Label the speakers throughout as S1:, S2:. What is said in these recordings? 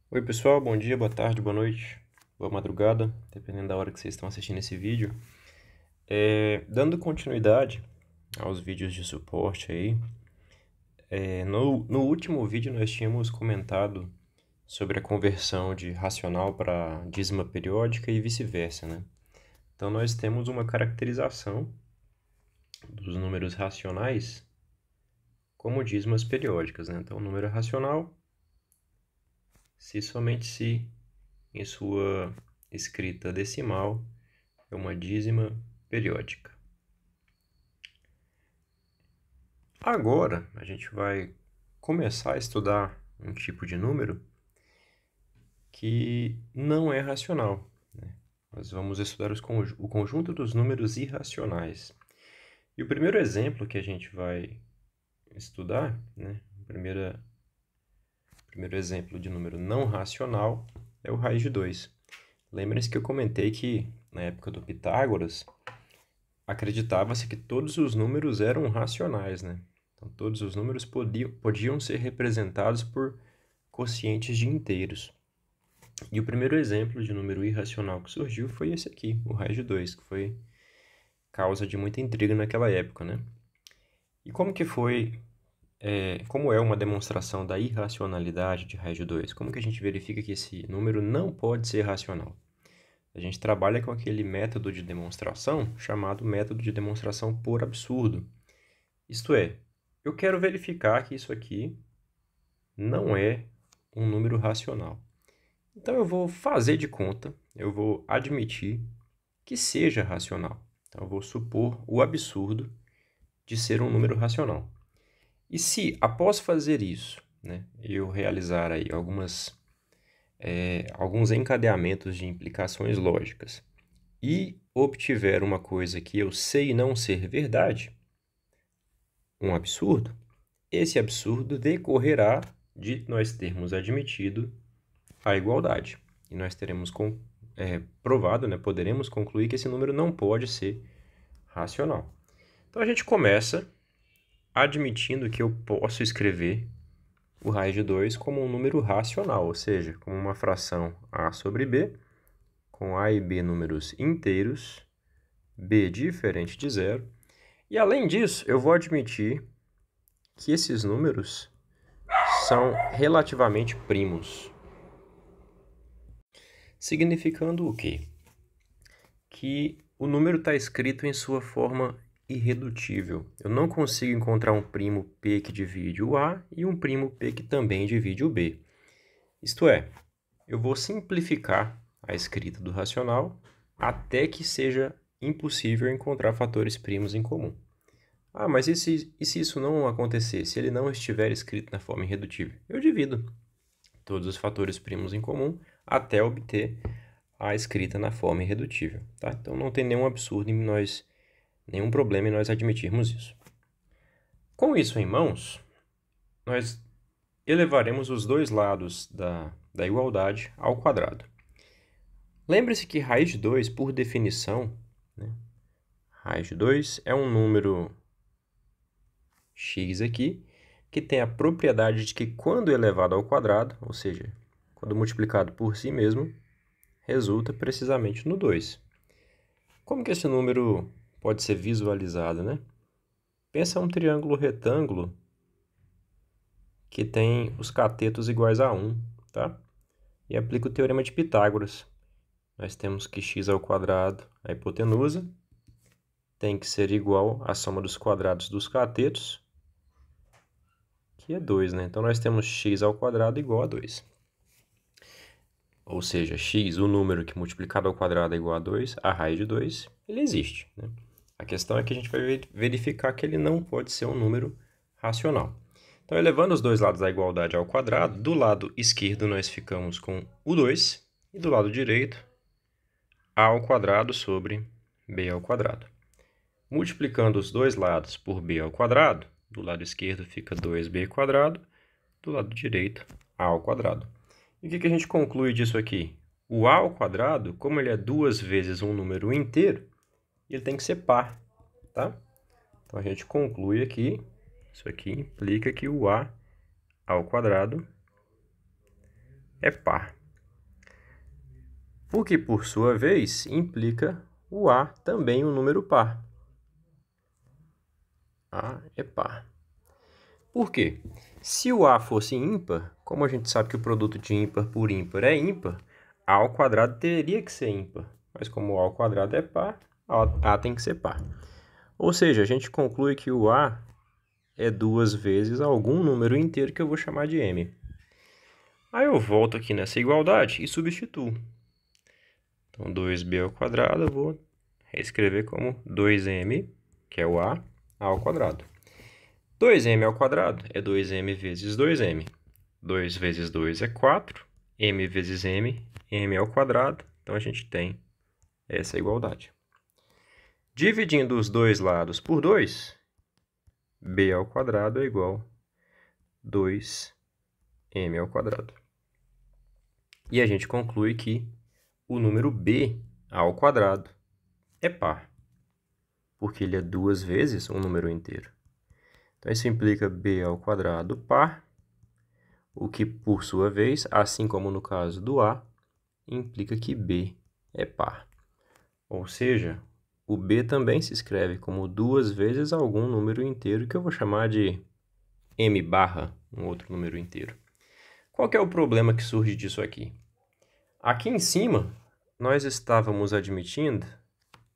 S1: Oi pessoal, bom dia, boa tarde, boa noite, boa madrugada, dependendo da hora que vocês estão assistindo esse vídeo. Dando continuidade aos vídeos de suporte aí, no último vídeo nós tínhamos comentado sobre a conversão de racional para dízima periódica e vice-versa, né? Então nós temos uma caracterização dos números racionais como dízimas periódicas, né? Então o número racional, se somente se em sua escrita decimal é uma dízima periódica. Agora a gente vai começar a estudar um tipo de número que não é racional, né? Nós vamos estudar o conjunto dos números irracionais. E o primeiro exemplo que a gente vai estudar, né, o primeiro exemplo de número não racional é o raiz de 2. Lembrem-se que eu comentei que, na época do Pitágoras, acreditava-se que todos os números eram racionais, né? Então, todos os números podiam ser representados por quocientes de inteiros. E o primeiro exemplo de número irracional que surgiu foi esse aqui, o raiz de 2, que foi causa de muita intriga naquela época, né? E como é uma demonstração da irracionalidade de raiz de 2? Como que a gente verifica que esse número não pode ser racional? A gente trabalha com aquele método de demonstração chamado método de demonstração por absurdo. Isto é, eu quero verificar que isso aqui não é um número racional. Então eu vou fazer de conta, eu vou admitir que seja racional. Então eu vou supor o absurdo de ser um número racional. E se, após fazer isso, né, eu realizar aí alguns encadeamentos de implicações lógicas e obtiver uma coisa que eu sei não ser verdade, um absurdo, esse absurdo decorrerá de nós termos admitido a igualdade. E nós teremos provado, né, poderemos concluir que esse número não pode ser racional. Então a gente começa admitindo que eu posso escrever o raiz de 2 como um número racional, ou seja, como uma fração a sobre b, com a e b números inteiros, b diferente de zero. E além disso, eu vou admitir que esses números são relativamente primos. Significando o quê? Que o número está escrito em sua forma irredutível. Eu não consigo encontrar um primo p que divide o a e um primo p que também divide o b. Isto é, eu vou simplificar a escrita do racional até que seja impossível encontrar fatores primos em comum. Ah, mas e se isso não acontecer? Se ele não estiver escrito na forma irredutível? Eu divido todos os fatores primos em comum até obter a escrita na forma irredutível, tá? Então não tem nenhum problema em nós admitirmos isso. Com isso em mãos, nós elevaremos os dois lados da igualdade ao quadrado. Lembre-se que raiz de 2, por definição, né, raiz de 2 é um número x aqui, que tem a propriedade de que quando elevado ao quadrado, ou seja, quando multiplicado por si mesmo, resulta precisamente no 2. Como que esse número pode ser visualizado, né? Pensa um triângulo retângulo que tem os catetos iguais a 1, tá? E aplica o teorema de Pitágoras. Nós temos que x ao quadrado, a hipotenusa, tem que ser igual à soma dos quadrados dos catetos, que é 2, né? Então nós temos x ao quadrado igual a 2. Ou seja, x, o número que multiplicado ao quadrado é igual a 2, a raiz de 2, ele existe, né? A questão é que a gente vai verificar que ele não pode ser um número racional. Então, elevando os dois lados da igualdade ao quadrado, do lado esquerdo nós ficamos com o 2 e do lado direito a ao quadrado sobre b ao quadrado. Multiplicando os dois lados por b ao quadrado, do lado esquerdo fica 2b quadrado, do lado direito a ao quadrado. E o que a gente conclui disso aqui? O a ao quadrado, como ele é duas vezes um número inteiro, ele tem que ser par, tá? Então a gente conclui aqui, isso aqui implica que o a ao quadrado é par. Porque, por sua vez, implica o A também um número par. A é par. Por quê? Se o A fosse ímpar, como a gente sabe que o produto de ímpar por ímpar é ímpar, A ao quadrado teria que ser ímpar. Mas como o A ao quadrado é par, A tem que ser par. Ou seja, a gente conclui que o A é 2 vezes algum número inteiro que eu vou chamar de M. Aí eu volto aqui nessa igualdade e substituo. Então, 2b ao quadrado eu vou reescrever como 2m, que é o A ao quadrado. 2m ao quadrado é 2m vezes 2m. 2 vezes 2 é 4. M vezes m, m ao quadrado. Então, a gente tem essa igualdade. Dividindo os dois lados por 2, b ao quadrado é igual a 2m ao quadrado. E a gente conclui que o número b ao quadrado é par, porque ele é 2 vezes um número inteiro. Então, isso implica b ao quadrado par, o que, por sua vez, assim como no caso do A, implica que b é par. Ou seja, o b também se escreve como 2 vezes algum número inteiro, que eu vou chamar de m barra, um outro número inteiro. Qual que é o problema que surge disso aqui? Aqui em cima, nós estávamos admitindo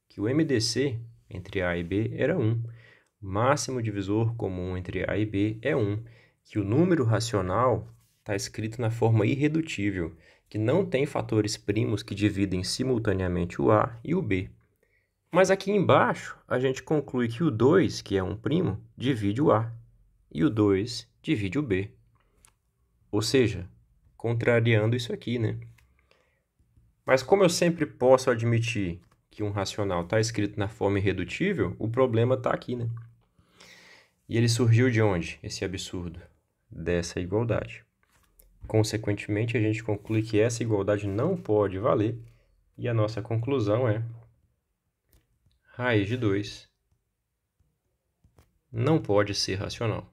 S1: que o MDC entre A e B era 1. O máximo divisor comum entre A e B é 1. Que o número racional está escrito na forma irredutível, que não tem fatores primos que dividem simultaneamente o A e o B. Mas aqui embaixo, a gente conclui que o 2, que é um primo, divide o A, e o 2 divide o B. Ou seja, contrariando isso aqui, né? Mas como eu sempre posso admitir que um racional está escrito na forma irredutível, o problema está aqui, né? E ele surgiu de onde, esse absurdo? Dessa igualdade. Consequentemente, a gente conclui que essa igualdade não pode valer, e a nossa conclusão é raiz de 2 não pode ser racional.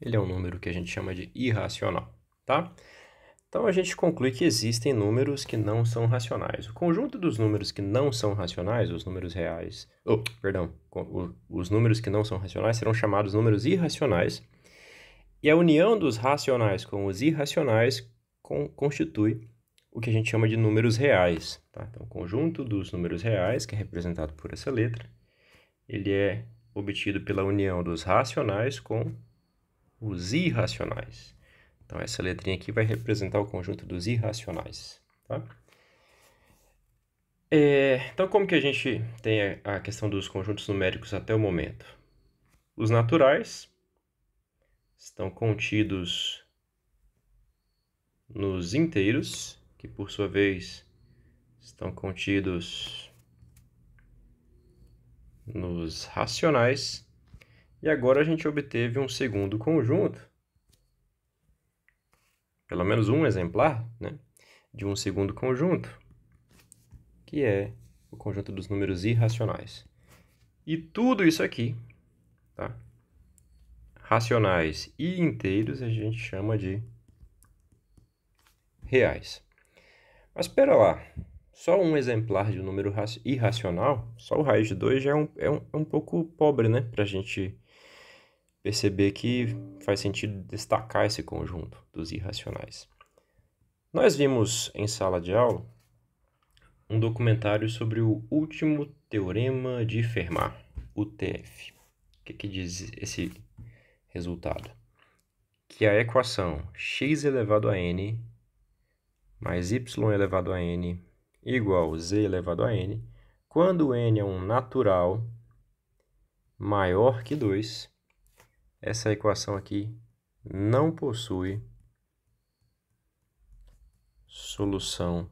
S1: Ele é um número que a gente chama de irracional, tá? Então, a gente conclui que existem números que não são racionais. O conjunto dos números que não são racionais, os números reais... os números que não são racionais serão chamados números irracionais. E a união dos racionais com os irracionais constitui o que a gente chama de números reais. Tá? Então, o conjunto dos números reais, que é representado por essa letra, ele é obtido pela união dos racionais com os irracionais. Então, essa letrinha aqui vai representar o conjunto dos irracionais. Tá? Então, como que a gente tem a questão dos conjuntos numéricos até o momento? Os naturais estão contidos nos inteiros, que por sua vez estão contidos nos racionais. E agora a gente obteve um segundo conjunto, pelo menos um exemplar, né, de um segundo conjunto, que é o conjunto dos números irracionais. E tudo isso aqui, tá? Racionais e inteiros, a gente chama de reais. Mas espera lá, só um exemplar de um número irracional, só o raiz de 2 já é um pouco pobre, né? Para a gente perceber que faz sentido destacar esse conjunto dos irracionais. Nós vimos em sala de aula um documentário sobre o último teorema de Fermat, UTF. O que diz esse resultado? Que a equação x elevado a n mais y elevado a n igual z elevado a n, quando n é um natural maior que 2, essa equação aqui não possui solução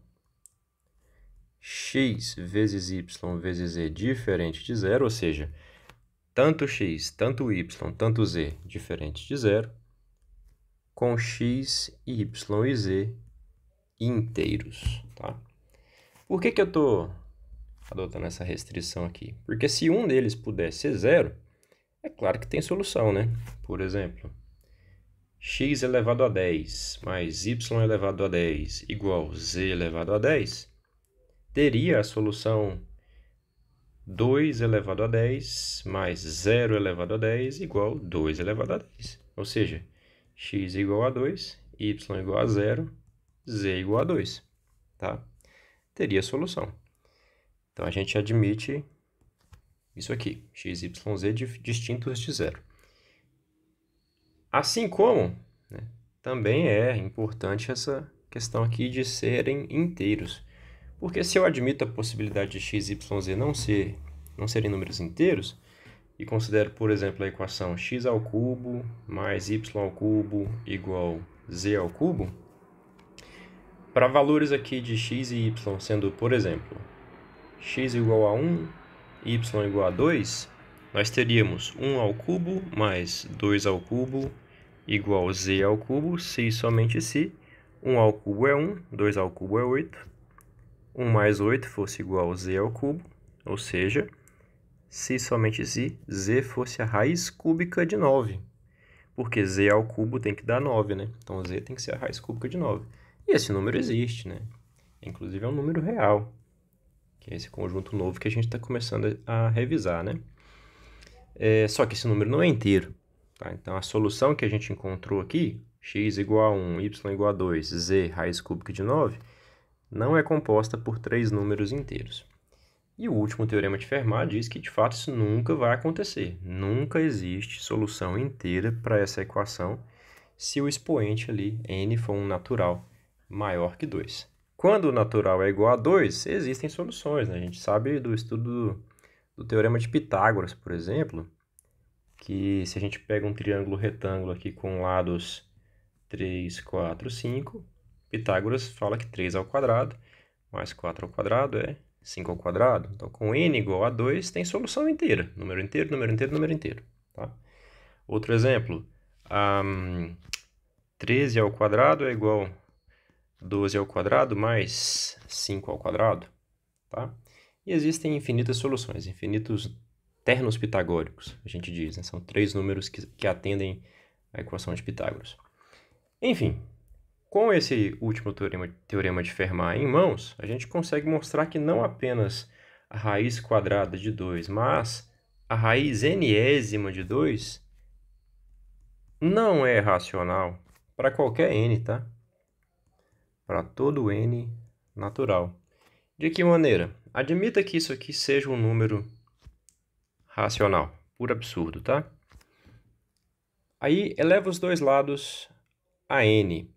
S1: x vezes y vezes z diferente de zero, ou seja, tanto x, tanto y, tanto z diferente de zero, com x, y e z inteiros, tá? Por que eu estou adotando essa restrição aqui? Porque se um deles puder ser zero, É claro que tem solução, né? Por exemplo, x elevado a 10 mais y elevado a 10 igual z elevado a 10 teria a solução 2 elevado a 10 mais 0 elevado a 10 igual 2 elevado a 10. Ou seja, x igual a 2, y igual a 0, z igual a 2. Tá? Teria solução. Então, a gente admite isso aqui, x, y, z distintos de zero. Assim como, né, também é importante essa questão aqui de serem inteiros. Porque se eu admito a possibilidade de x, y, z não serem números inteiros, e considero, por exemplo, a equação x ao cubo mais y ao cubo igual z ao cubo, para valores aqui de x e y sendo, por exemplo, x igual a 1, y igual a 2, nós teríamos 1 ao cubo mais 2 ao cubo igual z ao cubo, se e somente se 1 ao cubo é 1, 2 ao cubo é 8, 1 mais 8 fosse igual a z ao cubo, ou seja, se e somente se z fosse a raiz cúbica de 9, porque z ao cubo tem que dar 9, né? Então z tem que ser a raiz cúbica de 9. E esse número existe, né? Inclusive é um número real, que é esse conjunto novo que a gente está começando a revisar, né? Só que esse número não é inteiro, tá? Então, a solução que a gente encontrou aqui, x igual a 1, y igual a 2, z raiz cúbica de 9, não é composta por 3 números inteiros. E o último teorema de Fermat diz que, de fato, isso nunca vai acontecer. Nunca existe solução inteira para essa equação se o expoente ali, n, for um natural maior que 2. Quando o natural é igual a 2, existem soluções, né? A gente sabe do estudo do teorema de Pitágoras, por exemplo, que se a gente pega um triângulo retângulo aqui com lados 3, 4, 5, Pitágoras fala que 3 ao quadrado mais 4 ao quadrado é 5 ao quadrado. Então, com n igual a 2, tem solução inteira. Número inteiro, número inteiro, número inteiro. Tá? Outro exemplo, 13 ao quadrado é igual a 12 ao quadrado mais 5 ao quadrado. Tá? E existem infinitas soluções, infinitos ternos pitagóricos, a gente diz, né? São 3 números que atendem à equação de Pitágoras. Enfim, com esse último teorema de Fermat em mãos, a gente consegue mostrar que não apenas a raiz quadrada de 2, mas a raiz nésima de 2 não é racional para qualquer n, tá? Para todo n natural. De que maneira? Admita que isso aqui seja um número racional, por absurdo, tá? Aí, eleva os dois lados a n.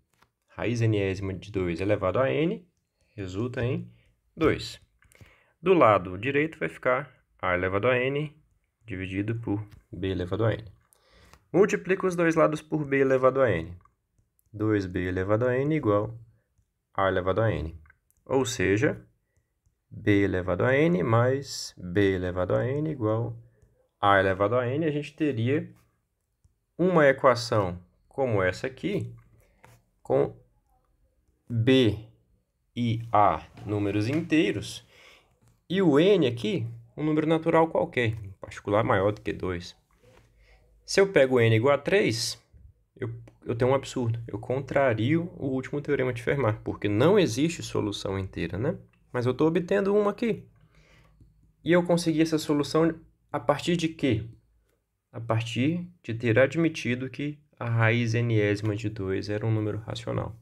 S1: Raiz nésima de 2 elevado a n resulta em 2. Do lado direito vai ficar a elevado a n dividido por b elevado a n. Multiplica os dois lados por b elevado a n. 2b elevado a n igual a elevado a n. Ou seja, b elevado a n mais b elevado a n igual a elevado a n. A gente teria uma equação como essa aqui, com b e a números inteiros, e o n aqui, um número natural qualquer, em particular maior do que 2. Se eu pego n igual a 3, eu tenho um absurdo. Eu contrario o último teorema de Fermat, porque não existe solução inteira, né? Mas eu estou obtendo uma aqui. E eu consegui essa solução a partir de quê? A partir de ter admitido que a raiz nésima de 2 era um número racional.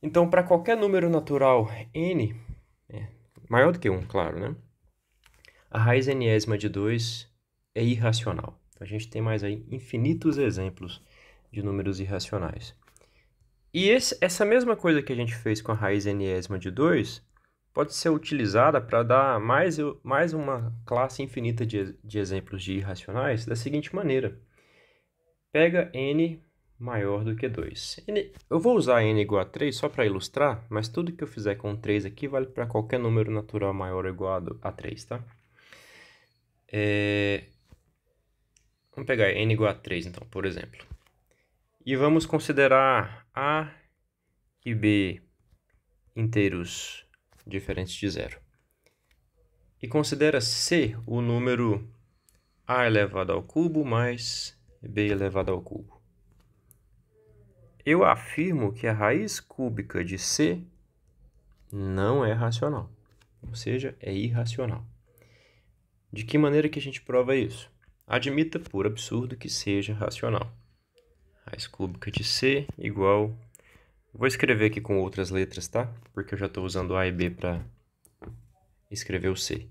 S1: Então, para qualquer número natural n, maior do que 1, claro, né? A raiz nésima de 2 é irracional. Então, a gente tem mais aí infinitos exemplos de números irracionais. E essa mesma coisa que a gente fez com a raiz nésima de 2 pode ser utilizada para dar mais uma classe infinita de exemplos de irracionais da seguinte maneira. Pega n maior do que 2. Eu vou usar n igual a 3 só para ilustrar, mas tudo que eu fizer com 3 aqui vale para qualquer número natural maior ou igual a 3, tá? Vamos pegar n igual a 3, então, por exemplo. E vamos considerar a e b inteiros diferentes de 0. E considera c o número a elevado ao cubo mais b elevado ao cubo. Eu afirmo que a raiz cúbica de c não é racional, ou seja, é irracional. De que maneira que a gente prova isso? Admita, por absurdo, que seja racional. Raiz cúbica de c igual... Vou escrever aqui com outras letras, tá? Porque eu já estou usando a e b para escrever o c.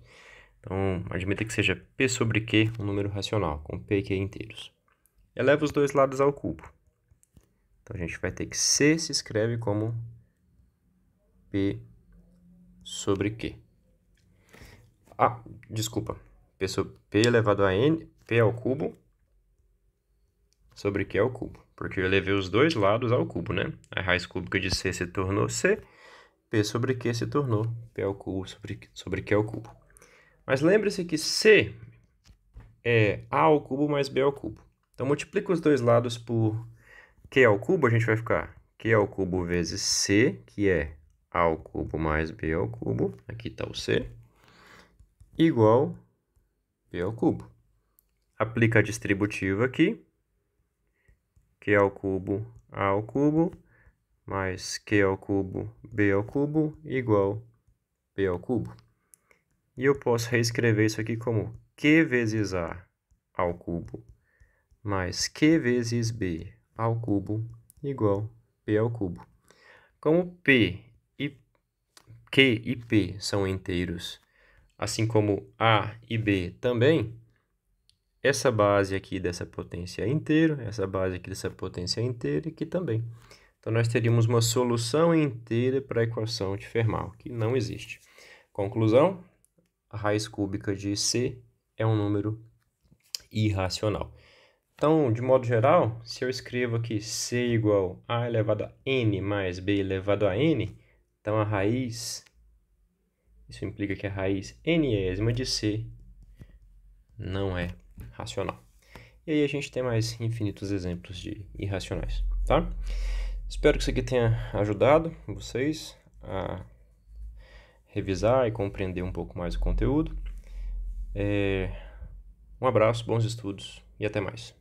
S1: Então, admita que seja p sobre q um número racional, com p e q inteiros. Eleva os dois lados ao cubo. Então, a gente vai ter que c se escreve como p sobre q. Ah, desculpa. P elevado a n, p ao cubo, sobre q ao cubo. Porque eu elevei os dois lados ao cubo, né? A raiz cúbica de c se tornou c, p sobre q se tornou p ao cubo sobre q ao cubo. Mas lembre-se que c é a ao cubo mais b ao cubo. Então, multiplica os dois lados por q ao cubo, a gente vai ficar q ao cubo vezes c, que é a ao cubo mais b ao cubo, aqui está o c, igual b ao cubo. Aplica a distributiva aqui, q ao cubo a ao cubo, mais q ao cubo b ao cubo, igual b ao cubo. E eu posso reescrever isso aqui como q vezes a ao cubo, mais q vezes b ao cubo, igual p ao cubo. Como p e q e p são inteiros, assim como a e b também, essa base aqui dessa potência é inteiro, essa base aqui dessa potência é inteira e aqui também. Então, nós teríamos uma solução inteira para a equação de Fermat, que não existe. Conclusão, a raiz cúbica de c é um número irracional. Então, de modo geral, se eu escrevo aqui c igual a elevado a n mais b elevado a n, então a raiz, isso implica que a raiz nésima de c não é racional. E aí a gente tem mais infinitos exemplos de irracionais, tá? Espero que isso aqui tenha ajudado vocês a revisar e compreender um pouco mais o conteúdo. Um abraço, bons estudos e até mais.